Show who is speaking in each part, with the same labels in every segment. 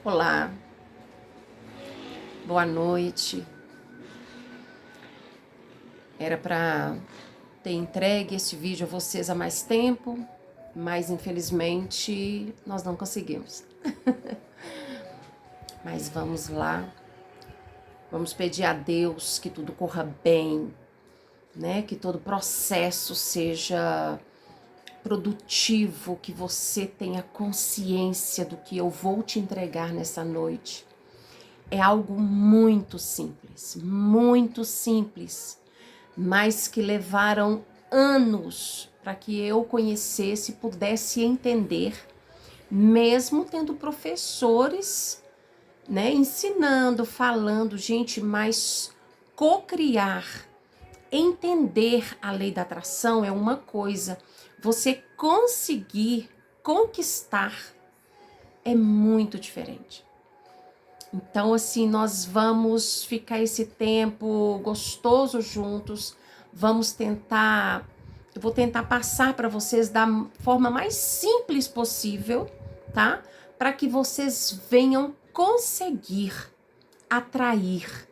Speaker 1: Olá, boa noite. Era para ter entregue este vídeo a vocês há mais tempo, mas infelizmente nós não conseguimos. Mas vamos lá, vamos pedir a Deus que tudo corra bem, né? Que todo processo seja produtivo, que você tenha consciência do que eu vou te entregar nessa noite. É algo muito simples, mas que levaram anos para que eu conhecesse e pudesse entender, mesmo tendo professores, né, ensinando, falando, gente, mas cocriar, entender a lei da atração é uma coisa, você conseguir conquistar é muito diferente. Então, assim, nós vamos ficar esse tempo gostoso juntos, eu vou tentar passar para vocês da forma mais simples possível, tá? Para que vocês venham conseguir atrair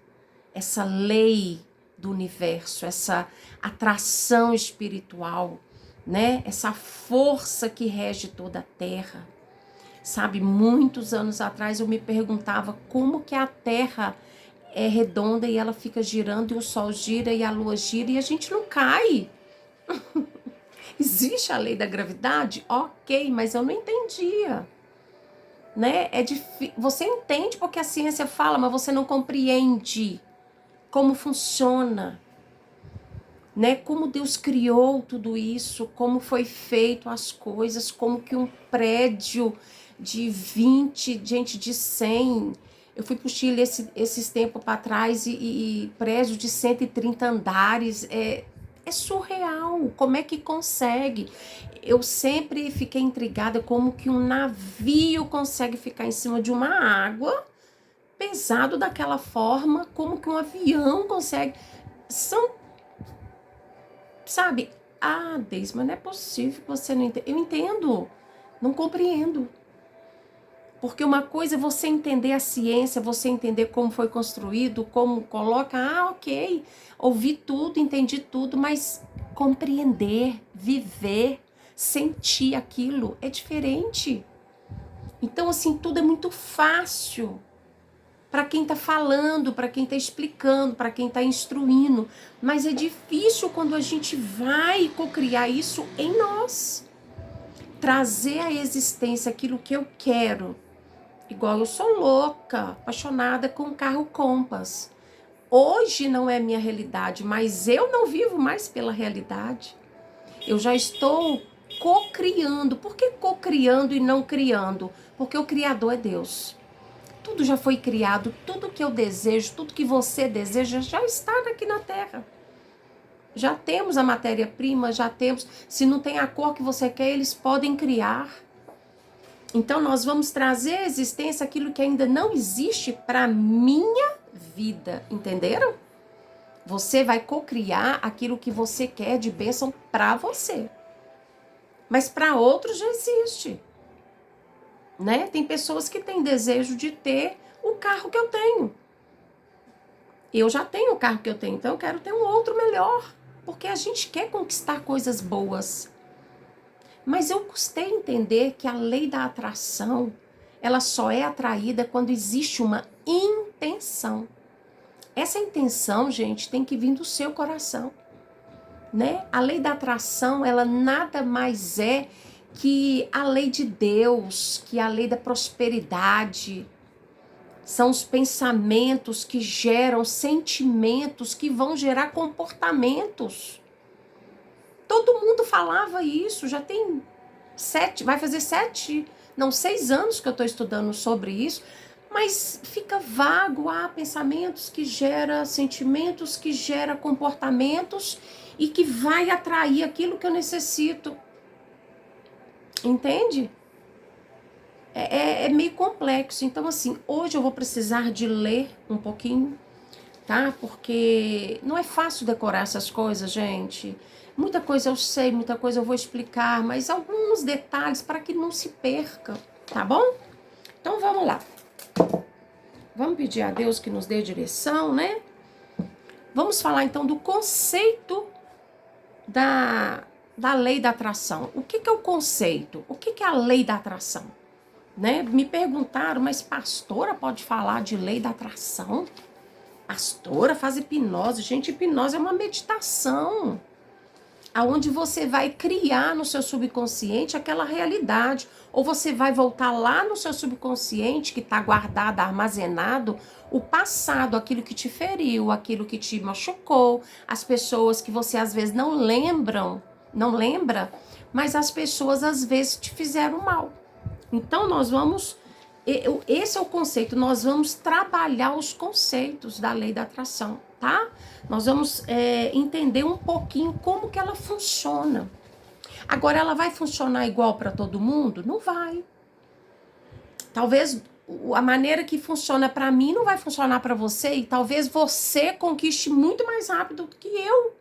Speaker 1: essa lei do universo, essa atração espiritual, né? Essa força que rege toda a Terra. Sabe, muitos anos atrás eu me perguntava como que a Terra é redonda e ela fica girando e o Sol gira e a Lua gira e a gente não cai. Existe a lei da gravidade? Ok, mas eu não entendia. Né? Você entende porque a ciência fala, mas você não compreende como funciona. Né? Como Deus criou tudo isso, como foi feito as coisas, como que um prédio de 20, gente, de 100. Eu fui pro Chile esses tempos para trás e prédio de 130 andares. É surreal. Como é que consegue? Eu sempre fiquei intrigada como que um navio consegue ficar em cima de uma água pesado daquela forma, como que um avião consegue. São, sabe? Ah, Deise, mas não é possível que você não entenda. Eu entendo, não compreendo. Porque uma coisa é você entender a ciência, você entender como foi construído, como coloca, ok, ouvi tudo, entendi tudo, mas compreender, viver, sentir aquilo é diferente. Então, assim, tudo é muito fácil para quem está falando, para quem está explicando, para quem está instruindo, mas é difícil quando a gente vai cocriar isso em nós. Trazer à existência aquilo que eu quero. Igual eu sou louca, apaixonada com o carro Compass. Hoje não é minha realidade, mas eu não vivo mais pela realidade. Eu já estou cocriando. Por que cocriando e não criando? Porque o Criador é Deus. Tudo já foi criado, tudo que eu desejo, tudo que você deseja já está aqui na Terra. Já temos a matéria-prima, já temos. Se não tem a cor que você quer, eles podem criar. Então, nós vamos trazer à existência aquilo que ainda não existe para minha vida, entenderam? Você vai cocriar aquilo que você quer de bênção para você. Mas para outros já existe. Né? Tem pessoas que têm desejo de ter o carro que eu tenho. Eu já tenho o carro que eu tenho, então eu quero ter um outro melhor. Porque a gente quer conquistar coisas boas. Mas eu custei entender que a lei da atração, ela só é atraída quando existe uma intenção. Essa intenção, gente, tem que vir do seu coração, né? A lei da atração, ela nada mais é que a lei de Deus, que a lei da prosperidade. São os pensamentos que geram sentimentos que vão gerar comportamentos. Todo mundo falava isso, já tem 6 anos que eu estou estudando sobre isso, mas fica vago, pensamentos que geram sentimentos, que geram comportamentos e que vai atrair aquilo que eu necessito. Entende? É meio complexo. Então, assim, hoje eu vou precisar de ler um pouquinho, tá? Porque não é fácil decorar essas coisas, gente. Muita coisa eu sei, muita coisa eu vou explicar, mas alguns detalhes para que não se perca, tá bom? Então vamos lá. Vamos pedir a Deus que nos dê direção, né? Vamos falar então do conceito da lei da atração. O que é o conceito? O que é a lei da atração? Né? Me perguntaram, mas pastora pode falar de lei da atração? Pastora faz hipnose. Gente, hipnose é uma meditação, aonde você vai criar no seu subconsciente aquela realidade, ou você vai voltar lá no seu subconsciente que está guardado, armazenado, o passado, aquilo que te feriu, aquilo que te machucou, as pessoas que você às vezes não lembra, mas as pessoas às vezes te fizeram mal. Então nós vamos, esse é o conceito, nós vamos trabalhar os conceitos da lei da atração, tá? Nós vamos entender um pouquinho como que ela funciona. Agora, ela vai funcionar igual para todo mundo? Não vai. Talvez a maneira que funciona para mim não vai funcionar para você, e talvez você conquiste muito mais rápido do que eu.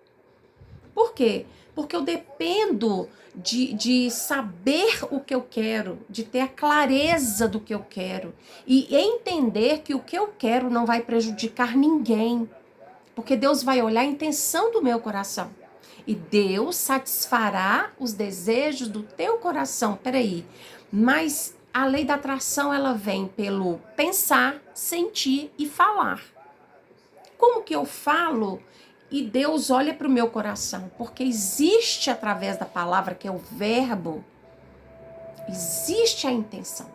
Speaker 1: Por quê? Porque eu dependo de saber o que eu quero, de ter a clareza do que eu quero e entender que o que eu quero não vai prejudicar ninguém. Porque Deus vai olhar a intenção do meu coração. E Deus satisfará os desejos do teu coração. Peraí, mas a lei da atração, ela vem pelo pensar, sentir e falar. Como que eu falo e Deus olha para o meu coração? Porque existe através da palavra, que é o verbo, existe a intenção.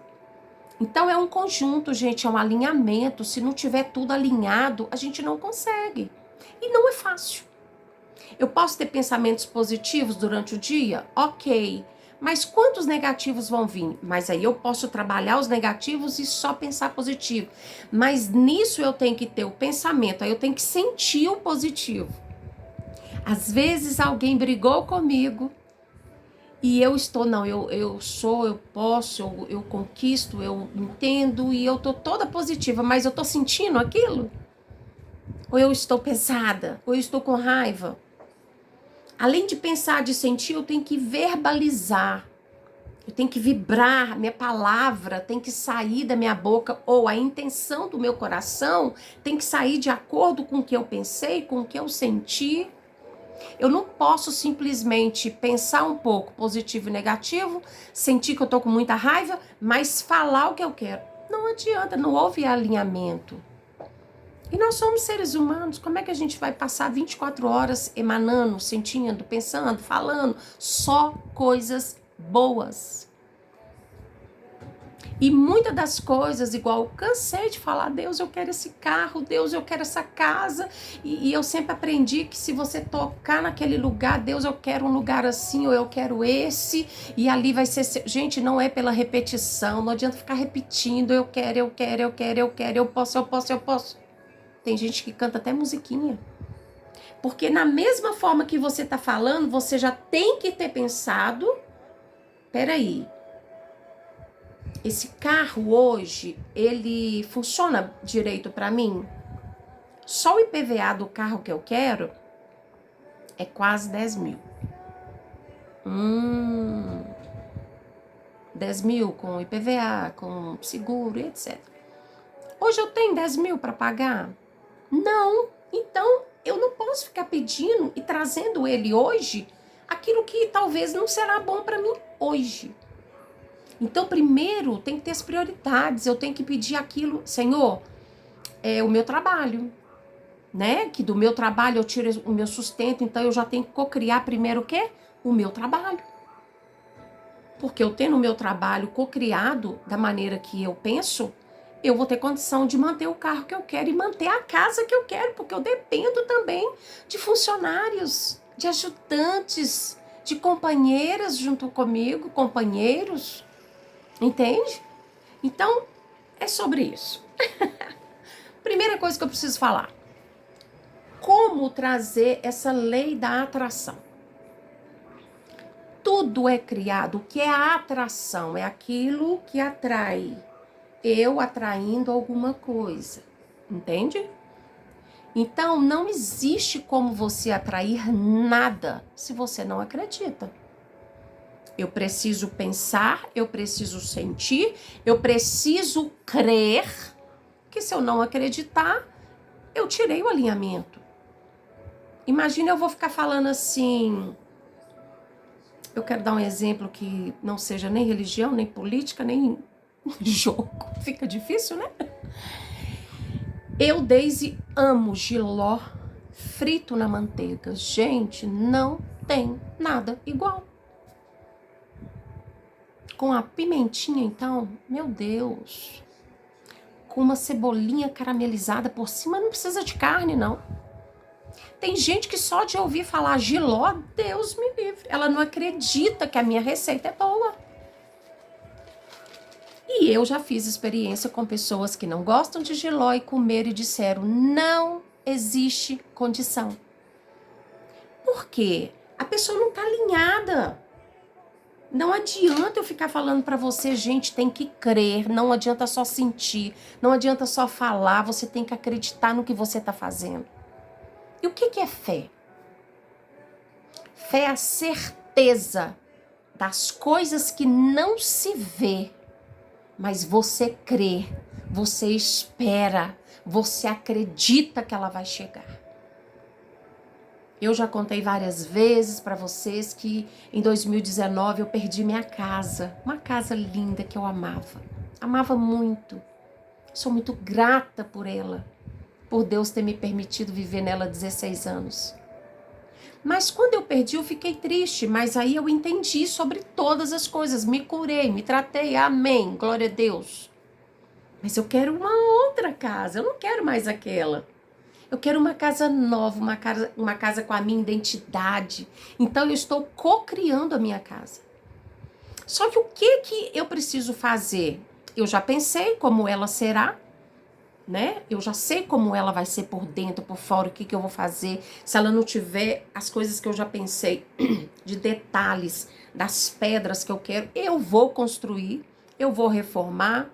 Speaker 1: Então é um conjunto, gente, é um alinhamento. Se não tiver tudo alinhado, a gente não consegue. E não é fácil. Eu posso ter pensamentos positivos durante o dia? Ok. Mas quantos negativos vão vir? Mas aí eu posso trabalhar os negativos e só pensar positivo. Mas nisso eu tenho que ter o pensamento, aí eu tenho que sentir o positivo. Às vezes alguém brigou comigo e eu estou, não, eu sou, eu posso, eu conquisto, eu entendo e eu tô toda positiva, mas eu tô sentindo aquilo? Ou eu estou pesada? Ou eu estou com raiva? Além de pensar, de sentir, eu tenho que verbalizar. Eu tenho que vibrar, minha palavra tem que sair da minha boca, ou a intenção do meu coração tem que sair de acordo com o que eu pensei, com o que eu senti. Eu não posso simplesmente pensar um pouco positivo e negativo, sentir que eu tô com muita raiva, mas falar o que eu quero. Não adianta, não houve alinhamento. E nós somos seres humanos, como é que a gente vai passar 24 horas emanando, sentindo, pensando, falando só coisas boas? E muitas das coisas, igual eu cansei de falar, Deus, eu quero esse carro, Deus, eu quero essa casa. E eu sempre aprendi que se você tocar naquele lugar, Deus, eu quero um lugar assim, ou eu quero esse, e ali vai ser... Gente, não é pela repetição, não adianta ficar repetindo, eu quero, eu quero, eu quero, eu quero, eu posso, eu posso, eu posso. Tem gente que canta até musiquinha. Porque na mesma forma que você tá falando, você já tem que ter pensado, peraí, esse carro hoje, ele funciona direito para mim? Só o IPVA do carro que eu quero é quase 10 mil. 10 mil com IPVA, com seguro, etc. Hoje eu tenho 10 mil para pagar? Não. Então, eu não posso ficar pedindo e trazendo ele hoje aquilo que talvez não será bom para mim hoje. Então, primeiro, tem que ter as prioridades. Eu tenho que pedir aquilo, Senhor, é o meu trabalho, né? Que do meu trabalho eu tiro o meu sustento, então eu já tenho que cocriar primeiro o quê? O meu trabalho. Porque eu tendo o meu trabalho cocriado da maneira que eu penso, eu vou ter condição de manter o carro que eu quero e manter a casa que eu quero, porque eu dependo também de funcionários, de ajudantes, de companheiras junto comigo, companheiros. Entende? Então, é sobre isso. Primeira coisa que eu preciso falar. Como trazer essa lei da atração? Tudo é criado. O que é a atração? É aquilo que atrai. Eu atraindo alguma coisa. Entende? Então, não existe como você atrair nada se você não acredita. Eu preciso pensar, eu preciso sentir, eu preciso crer, que se eu não acreditar, eu tirei o alinhamento. Imagina eu vou ficar falando assim, eu quero dar um exemplo que não seja nem religião, nem política, nem jogo. Fica difícil, né? Eu, Daisy, amo jiló frito na manteiga. Gente, não tem nada igual. Com a pimentinha, então, meu Deus. Com uma cebolinha caramelizada por cima, não precisa de carne, não. Tem gente que só de ouvir falar jiló, Deus me livre. Ela não acredita que a minha receita é boa. E eu já fiz experiência com pessoas que não gostam de jiló e comeram e disseram, não existe condição. Por quê? A pessoa não está alinhada. Não adianta eu ficar falando para você, gente, tem que crer, não adianta só sentir, não adianta só falar, você tem que acreditar no que você está fazendo. E o que é fé? Fé é a certeza das coisas que não se vê, mas você crê, você espera, você acredita que ela vai chegar. Eu já contei várias vezes para vocês que em 2019 eu perdi minha casa, uma casa linda que eu amava. Amava muito. Sou muito grata por ela, por Deus ter me permitido viver nela 16 anos. Mas quando eu perdi, eu fiquei triste, mas aí eu entendi sobre todas as coisas, me curei, me tratei, amém, glória a Deus. Mas eu quero uma outra casa, eu não quero mais aquela. Eu quero uma casa nova, uma casa com a minha identidade. Então eu estou co-criando a minha casa. Só que o que eu preciso fazer? Eu já pensei como ela será, né? Eu já sei como ela vai ser por dentro, por fora, o que eu vou fazer. Se ela não tiver as coisas que eu já pensei, de detalhes, das pedras que eu quero, eu vou construir, eu vou reformar.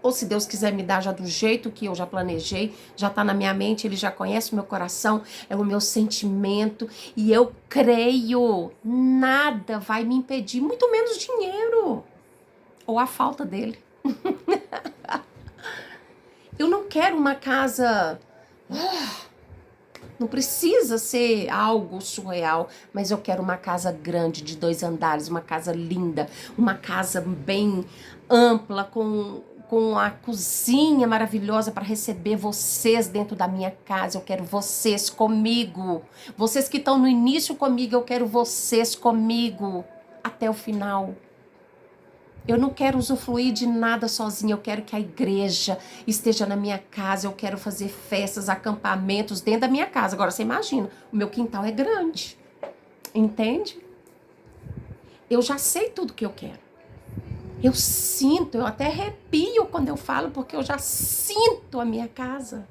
Speaker 1: Ou se Deus quiser me dar já do jeito que eu já planejei, já tá na minha mente, Ele já conhece o meu coração, é o meu sentimento. E eu creio, nada vai me impedir, muito menos dinheiro. Ou a falta dele. Eu não quero uma casa... Não precisa ser algo surreal, mas eu quero uma casa grande, de 2 andares, uma casa linda, uma casa bem ampla, com a cozinha maravilhosa para receber vocês dentro da minha casa. Eu quero vocês comigo. Vocês que estão no início comigo, eu quero vocês comigo até o final. Eu não quero usufruir de nada sozinha, eu quero que a igreja esteja na minha casa, eu quero fazer festas, acampamentos dentro da minha casa. Agora, você imagina, o meu quintal é grande, entende? Eu já sei tudo que eu quero. Eu sinto, eu até arrepio quando eu falo, porque eu já sinto a minha casa.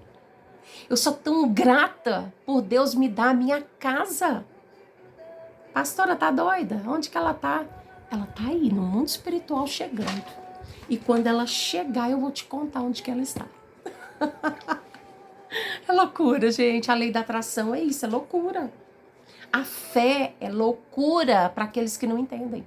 Speaker 1: Eu sou tão grata por Deus me dar a minha casa. Pastora, tá doida? Onde que ela tá? Ela tá aí, no mundo espiritual, chegando. E quando ela chegar, eu vou te contar onde que ela está. É loucura, gente. A lei da atração é isso, é loucura. A fé é loucura para aqueles que não entendem.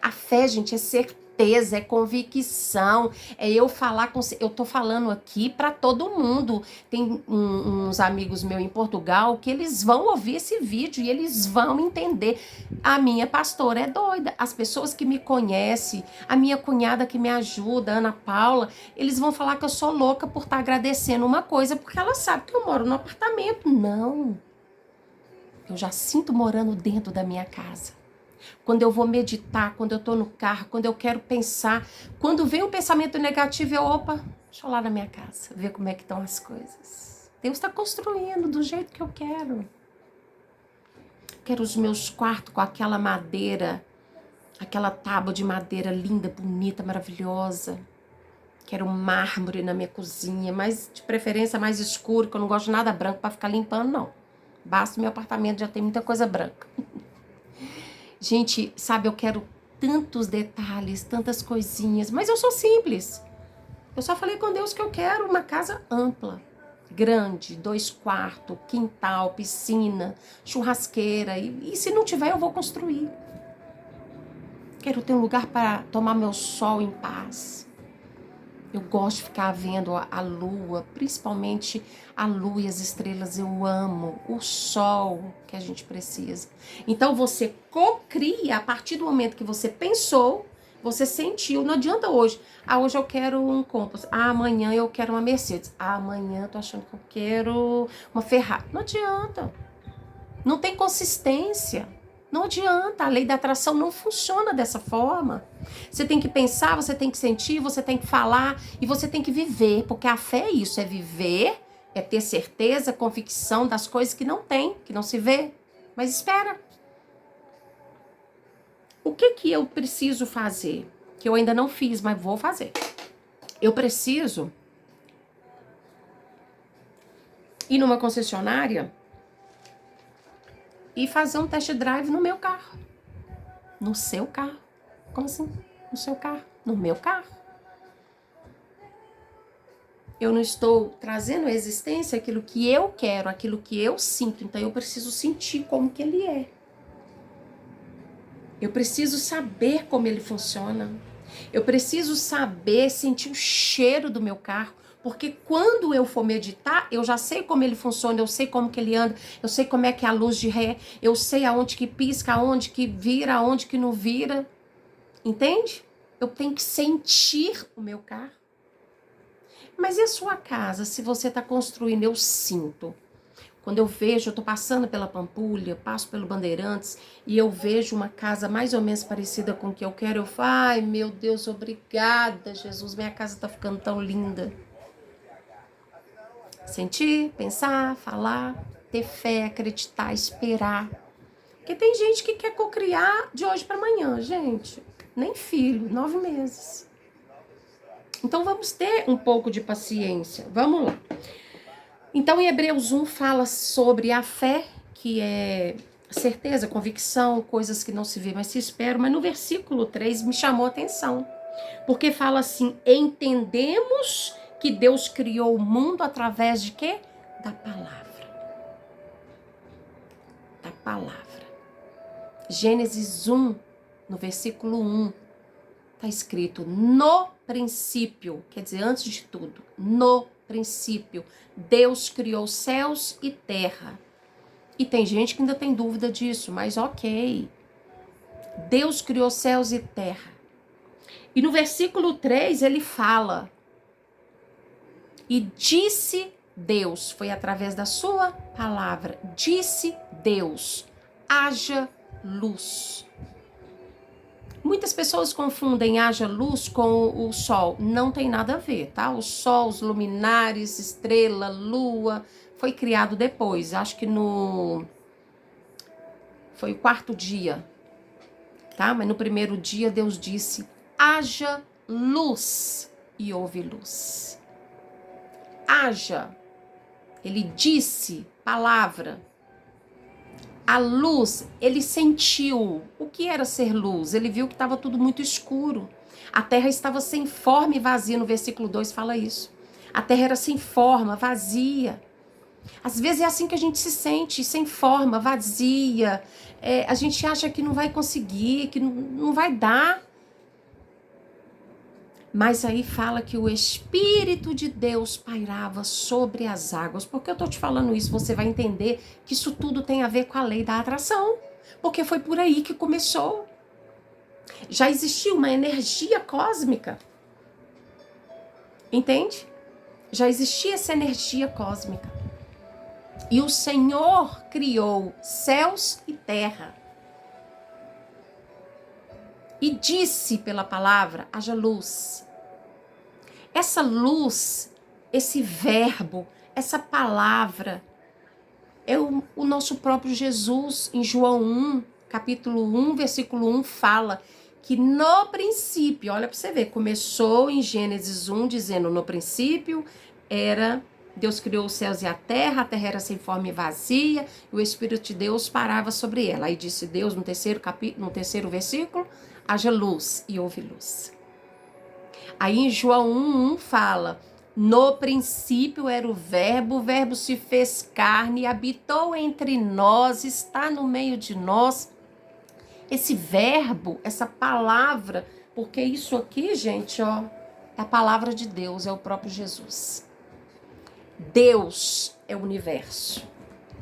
Speaker 1: A fé, gente, é certeza, é convicção, é eu falar com... Eu tô falando aqui para todo mundo. Tem uns amigos meus em Portugal que eles vão ouvir esse vídeo e eles vão entender. A minha pastora é doida. As pessoas que me conhecem, a minha cunhada que me ajuda, Ana Paula, eles vão falar que eu sou louca por estar agradecendo uma coisa, porque ela sabe que eu moro no apartamento. Não. Eu já sinto morando dentro da minha casa. Quando eu vou meditar, quando eu tô no carro, quando eu quero pensar, quando vem um pensamento negativo, opa, deixa eu lá na minha casa, ver como é que estão as coisas. Deus está construindo do jeito que eu quero. Quero os meus quartos com aquela madeira, aquela tábua de madeira linda, bonita, maravilhosa. Quero mármore na minha cozinha, mas de preferência mais escuro, que eu não gosto de nada branco para ficar limpando, não. Basta o meu apartamento, já tem muita coisa branca. Gente, sabe, eu quero tantos detalhes, tantas coisinhas, mas eu sou simples. Eu só falei com Deus que eu quero uma casa ampla, grande, 2 quartos, quintal, piscina, churrasqueira. E se não tiver, eu vou construir. Quero ter um lugar para tomar meu sol em paz. Eu gosto de ficar vendo a lua, principalmente a lua e as estrelas. Eu amo o sol que a gente precisa. Então você cocria a partir do momento que você pensou, você sentiu. Não adianta hoje. Hoje eu quero um Compass. Amanhã eu quero uma Mercedes. Amanhã eu tô achando que eu quero uma Ferrari. Não adianta. Não tem consistência. Não adianta, a lei da atração não funciona dessa forma. Você tem que pensar, você tem que sentir, você tem que falar e você tem que viver, porque a fé é isso, é viver, é ter certeza, convicção das coisas que não tem, que não se vê. Mas espera. O que eu preciso fazer? Que eu ainda não fiz, mas vou fazer. Eu preciso ir numa concessionária e fazer um test drive no meu carro. No seu carro. Como assim? No seu carro? No meu carro? Eu não estou trazendo à existência aquilo que eu quero, aquilo que eu sinto. Então eu preciso sentir como que ele é. Eu preciso saber como ele funciona. Eu preciso saber, sentir o cheiro do meu carro. Porque quando eu for meditar, eu já sei como ele funciona, eu sei como que ele anda, eu sei como é que é a luz de ré, eu sei aonde que pisca, aonde que vira, aonde que não vira. Entende? Eu tenho que sentir o meu carro. Mas e a sua casa? Se você está construindo, eu sinto. Quando eu vejo, eu estou passando pela Pampulha, passo pelo Bandeirantes e eu vejo uma casa mais ou menos parecida com o que eu quero, eu falo, ai meu Deus, obrigada Jesus, minha casa está ficando tão linda. Sentir, pensar, falar, ter fé, acreditar, esperar. Porque tem gente que quer cocriar de hoje para amanhã, gente. Nem filho, 9 meses. Então vamos ter um pouco de paciência. Vamos lá. Então em Hebreus 1 fala sobre a fé, que é certeza, convicção, coisas que não se vê, mas se esperam. Mas no versículo 3 me chamou a atenção. Porque fala assim, entendemos que Deus criou o mundo através de quê? Da palavra. Da palavra. Gênesis 1, no versículo 1, está escrito no princípio, quer dizer, antes de tudo, no princípio, Deus criou céus e terra. E tem gente que ainda tem dúvida disso, mas ok. Deus criou céus e terra. E no versículo 3 ele fala, e disse Deus, foi através da sua palavra, disse Deus, haja luz. Muitas pessoas confundem haja luz com o sol. Não tem nada a ver, tá? O sol, os luminares, estrela, lua, foi criado depois. Acho que foi o 4º dia, tá? Mas no primeiro dia Deus disse, haja luz, e houve luz. Haja. Ele disse, palavra. A luz, ele sentiu o que era ser luz. Ele viu que estava tudo muito escuro. A terra estava sem forma e vazia. No versículo 2 fala isso. A terra era sem forma, vazia. Às vezes é assim que a gente se sente, sem forma, vazia. A gente acha que não vai conseguir, que não vai dar. Mas aí fala que o Espírito de Deus pairava sobre as águas. Por que eu tô te falando isso? Você vai entender que isso tudo tem a ver com a lei da atração. Porque foi por aí que começou. Já existia uma energia cósmica. Entende? Já existia essa energia cósmica. E o Senhor criou céus e terra. E disse pela palavra, haja luz. Essa luz, esse verbo, essa palavra, é o nosso próprio Jesus. Em João 1, capítulo 1, versículo 1, fala que no princípio, olha para você ver, começou em Gênesis 1, dizendo no princípio era... Deus criou os céus e a terra era sem forma e vazia, e o Espírito de Deus parava sobre ela. Aí disse Deus no terceiro versículo, haja luz, e houve luz. Aí em João 1:1 fala, no princípio era o verbo se fez carne, habitou entre nós, está no meio de nós, esse verbo, essa palavra, porque isso aqui, gente, ó, é a palavra de Deus, é o próprio Jesus. Deus é o universo,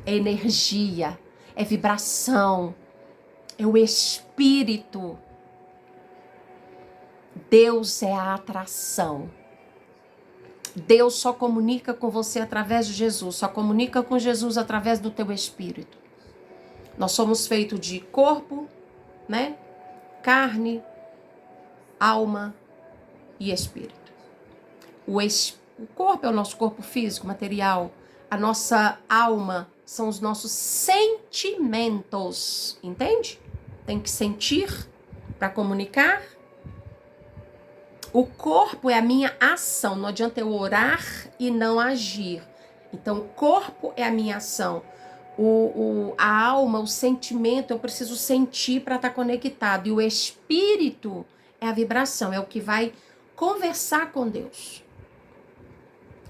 Speaker 1: é energia, é vibração, é o espírito. Deus é a atração. Deus só comunica com você através de Jesus, só comunica com Jesus através do teu espírito. Nós somos feitos de corpo, né? Carne, alma e espírito. O corpo é o nosso corpo físico, material. A nossa alma são os nossos sentimentos, entende? Tem que sentir para comunicar. O corpo é a minha ação, não adianta eu orar e não agir. Então, o corpo é a minha ação. A alma, o sentimento, eu preciso sentir para estar conectado. E o espírito é a vibração, é o que vai conversar com Deus.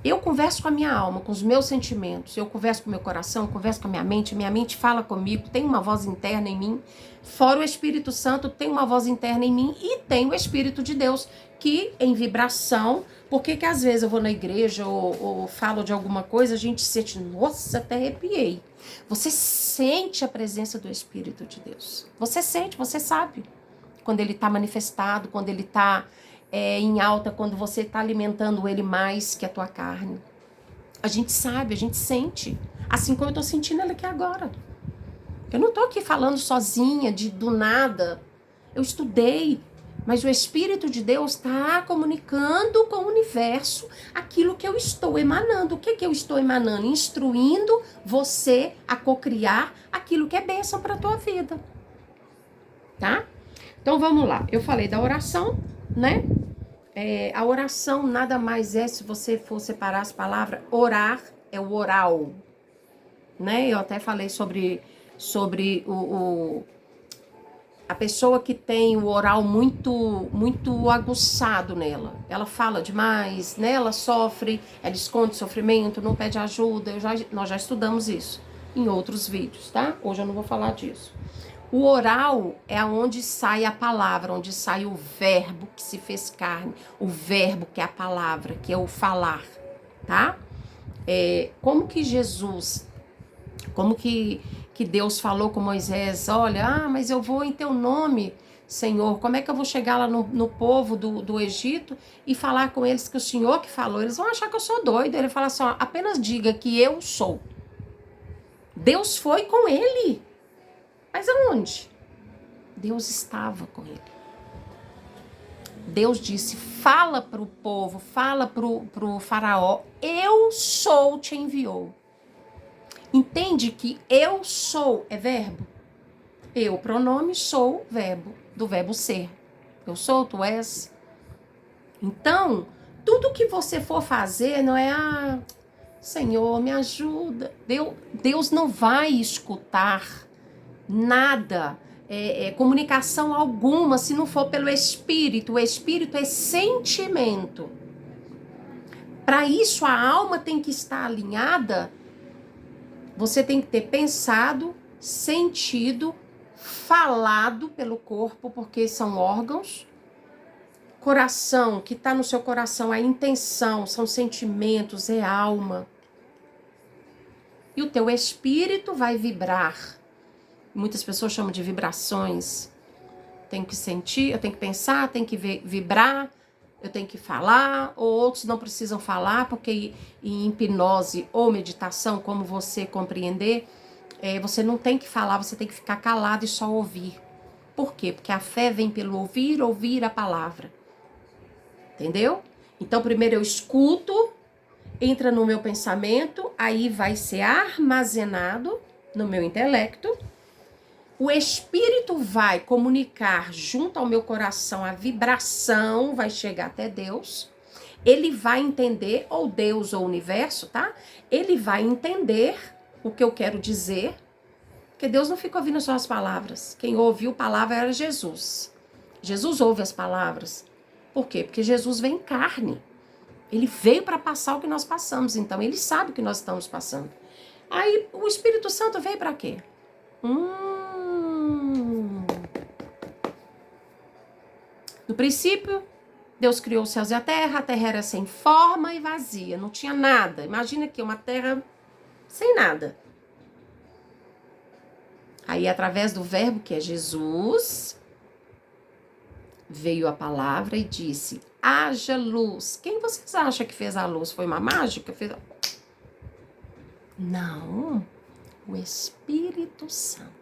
Speaker 1: Eu converso com a minha alma, com os meus sentimentos, eu converso com o meu coração, eu converso com a minha mente fala comigo, tem uma voz interna em mim. Fora o Espírito Santo, tem uma voz interna em mim e tem o Espírito de Deus, que em vibração, porque que às vezes eu vou na igreja ou falo de alguma coisa, a gente sente, nossa, até arrepiei. Você sente a presença do Espírito de Deus. Você sente, você sabe. Quando ele está manifestado, quando ele está em alta, quando você está alimentando ele mais que a tua carne. A gente sabe, a gente sente. Assim como eu estou sentindo ele aqui agora. Eu não estou aqui falando sozinha, do nada. Eu estudei, mas o Espírito de Deus está comunicando com o universo aquilo que eu estou emanando. O que eu estou emanando? Instruindo você a cocriar aquilo que é bênção para a tua vida. Tá? Então vamos lá. Eu falei da oração, né? A oração nada mais é, se você for separar as palavras, orar é o oral, né? Eu até falei sobre a pessoa que tem o oral muito aguçado nela. Ela fala demais, né? Ela sofre, ela esconde sofrimento, não pede ajuda. Nós já estudamos isso em outros vídeos, tá? Hoje eu não vou falar disso. O oral é onde sai a palavra, onde sai o verbo que se fez carne, o verbo que é a palavra, que é o falar, tá? Como que Jesus, como que Deus falou com Moisés, olha, mas eu vou em teu nome, Senhor, como é que eu vou chegar lá no povo do Egito e falar com eles que o Senhor que falou? Eles vão achar que eu sou doido. Ele fala assim, ó, apenas diga que eu sou. Deus foi com ele. Mas aonde? Deus estava com ele. Deus disse, fala para o povo, fala para o faraó, eu sou te enviou. Entende que eu sou é verbo? Eu, pronome, sou verbo, do verbo ser. Eu sou, tu és. Então, tudo que você for fazer não é, Senhor, me ajuda. Deus não vai escutar nada, comunicação alguma, se não for pelo Espírito. O Espírito é sentimento. Para isso, a alma tem que estar alinhada. Você tem que ter pensado, sentido, falado pelo corpo, porque são órgãos. Coração, que está no seu coração, a intenção, são sentimentos, é alma. E o teu espírito vai vibrar. Muitas pessoas chamam de vibrações. Tem que sentir, eu tenho que pensar, tem que vibrar, eu tenho que falar, ou outros não precisam falar, porque em hipnose ou meditação, como você compreender, você não tem que falar, você tem que ficar calado e só ouvir. Por quê? Porque a fé vem pelo ouvir a palavra. Entendeu? Então, primeiro eu escuto, entra no meu pensamento, aí vai ser armazenado no meu intelecto. O Espírito vai comunicar junto ao meu coração, a vibração vai chegar até Deus. Ele vai entender, ou Deus ou o universo, tá? Ele vai entender o que eu quero dizer, porque Deus não fica ouvindo só as palavras. Quem ouviu a palavra era Jesus. Jesus ouve as palavras. Por quê? Porque Jesus vem em carne. Ele veio para passar o que nós passamos, então ele sabe o que nós estamos passando. Aí o Espírito Santo veio para quê? princípio, Deus criou os céus e a terra era sem forma e vazia, não tinha nada. Imagina aqui uma terra sem nada. Aí, através do verbo que é Jesus, veio a palavra e disse, haja luz. Quem vocês acham que fez a luz? Foi uma mágica? Não, o Espírito Santo.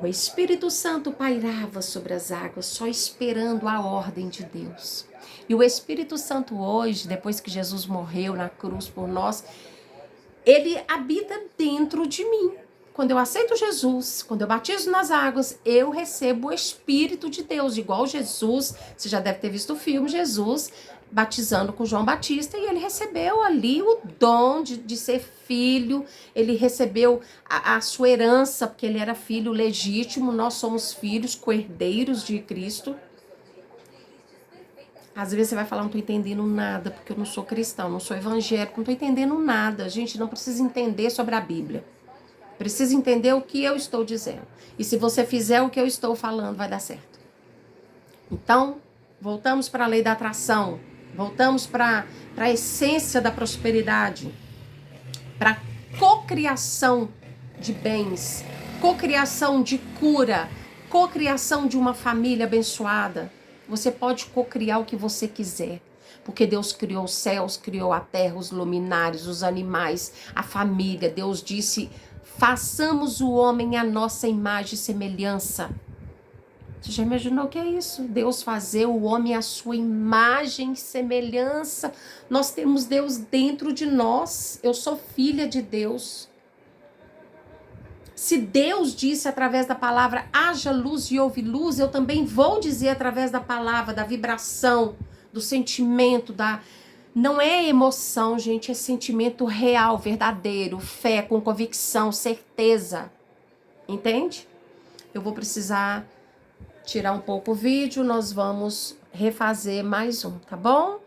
Speaker 1: O Espírito Santo pairava sobre as águas, só esperando a ordem de Deus. E o Espírito Santo hoje, depois que Jesus morreu na cruz por nós, ele habita dentro de mim. Quando eu aceito Jesus, quando eu batizo nas águas, eu recebo o Espírito de Deus, igual Jesus. Você já deve ter visto o filme Jesus batizando com João Batista, e ele recebeu ali o dom de ser filho, ele recebeu a sua herança, porque ele era filho legítimo, nós somos filhos, co-herdeiros de Cristo. Às vezes você vai falar, não tô entendendo nada, porque eu não sou cristão, não sou evangélico, não tô entendendo nada. A gente não precisa entender sobre a Bíblia. Precisa entender o que eu estou dizendo. E se você fizer o que eu estou falando, vai dar certo. Então, voltamos para a lei da atração. Voltamos para a essência da prosperidade. Para a cocriação de bens. Cocriação de cura. Cocriação de uma família abençoada. Você pode cocriar o que você quiser. Porque Deus criou os céus, criou a terra, os luminares, os animais, a família. Deus disse, façamos o homem à nossa imagem e semelhança. Você já imaginou o que é isso? Deus fazer o homem à sua imagem e semelhança. Nós temos Deus dentro de nós. Eu sou filha de Deus. Se Deus disse através da palavra, haja luz e houve luz, eu também vou dizer através da palavra, da vibração, do sentimento, Não é emoção, gente, é sentimento real, verdadeiro, fé, com convicção, certeza. Entende? Eu vou precisar tirar um pouco o vídeo, nós vamos refazer mais um, tá bom?